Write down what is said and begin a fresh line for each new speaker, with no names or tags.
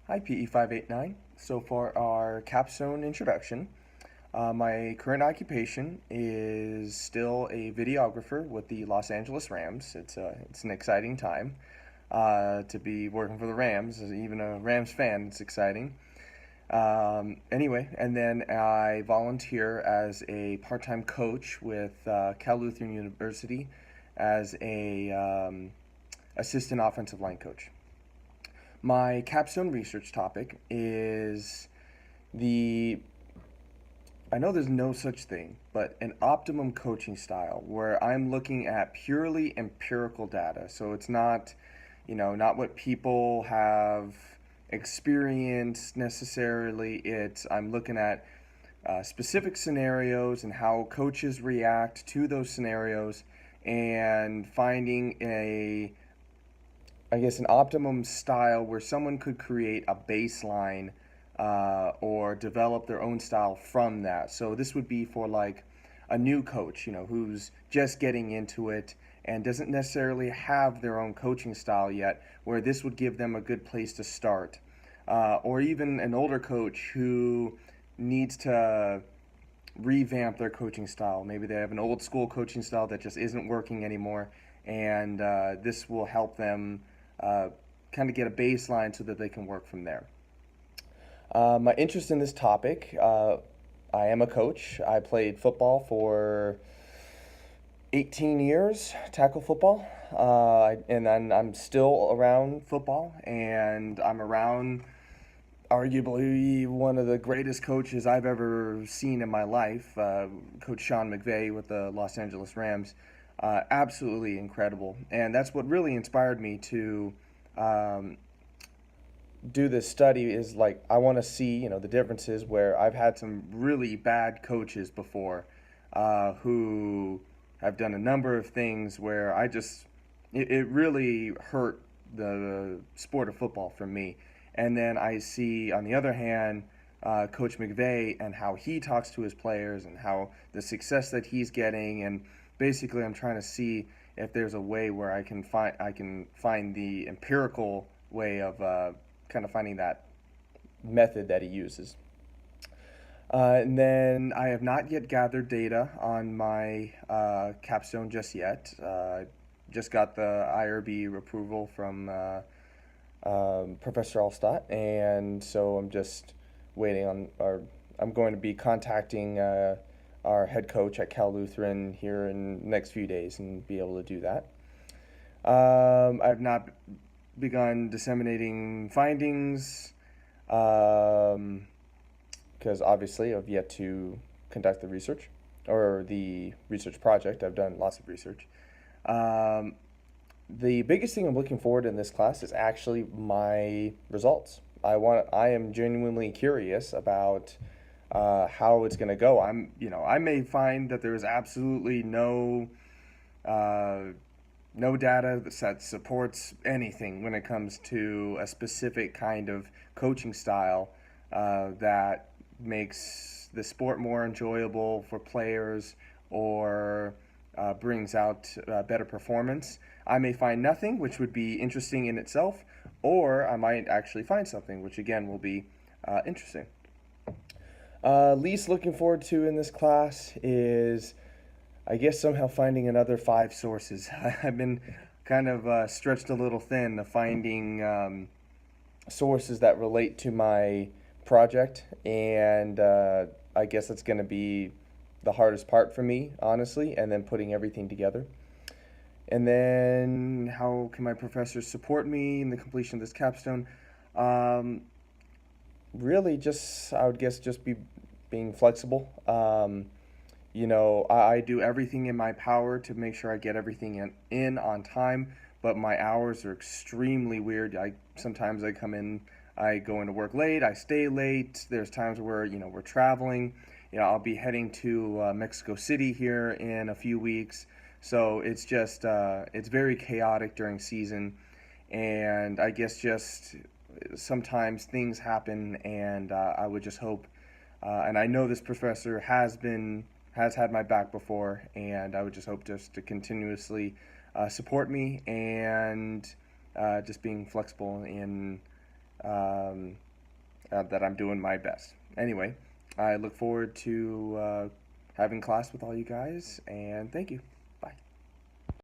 Hi, PE589. So for our capstone introduction, my current occupation is still a videographer with the Los Angeles Rams. It's an exciting time to be working for the Rams. As even a Rams fan, it's exciting. Anyway, and then I volunteer as a part-time coach with Cal Lutheran University as a assistant offensive line coach. My capstone research topic is the I know there's no such thing, but an optimum coaching style where I'm looking at purely empirical data. So it's not, not what people have experienced necessarily. It's I'm looking at specific scenarios and how coaches react to those scenarios and finding an optimum style where someone could create a baseline or develop their own style from that. So this would be for like a new coach, who's just getting into it and doesn't necessarily have their own coaching style yet, where this would give them a good place to start. Or even an older coach who needs to revamp their coaching style. Maybe they have an old school coaching style that just isn't working anymore, and this will help them uh, kind of get a baseline so that they can work from there. My interest in this topic, I am a coach. I played football for 18 years, tackle football, and I'm still around football, and I'm around arguably one of the greatest coaches I've ever seen in my life, Coach Sean McVay with the Los Angeles Rams. Absolutely incredible. And that's what really inspired me to um, do this study is like I want to see, the differences where I've had some really bad coaches before who have done a number of things where it really hurt the sport of football for me. And then I see, on the other hand, Coach McVay and how he talks to his players and how the success that he's getting. And basically, I'm trying to see if there's a way where I can find the empirical way of kind of finding that method that he uses. And then I have not yet gathered data on my capstone just yet. Just got the IRB approval from Professor Allstott, and so I'm just waiting on our. I'm going to be contacting our head coach at Cal Lutheran here in the next few days and be able to do that. I've not begun disseminating findings because obviously I've yet to conduct the research or the research project. I've done lots of research. Um, the biggest thing I'm looking forward in this class is actually my results. I am genuinely curious about how it's going to go. I may find that there is absolutely uh, no data that supports anything when it comes to a specific kind of coaching style that makes the sport more enjoyable for players or brings out better performance. I may find nothing, which would be interesting in itself, or I might actually find something, which again will be interesting. Least looking forward to in this class is, I guess, somehow finding another five sources. I've been kind of stretched a little thin of finding sources that relate to my project, and I guess that's going to be the hardest part for me, honestly, and then putting everything together. And then, how can my professors support me in the completion of this capstone? Um, Really, just I would guess just be being flexible. I do everything in my power to make sure I get everything in on time, but my hours are extremely weird. I come in, I go into work late, I stay late. There's times where we're traveling. I'll be heading to Mexico City here in a few weeks, so it's very chaotic during season, and I guess just sometimes things happen, and I would just hope. And I know this professor has had my back before, and I would just hope just to continuously support me and just being flexible in um, that I'm doing my best. Anyway, I look forward to having class with all you guys, and thank you.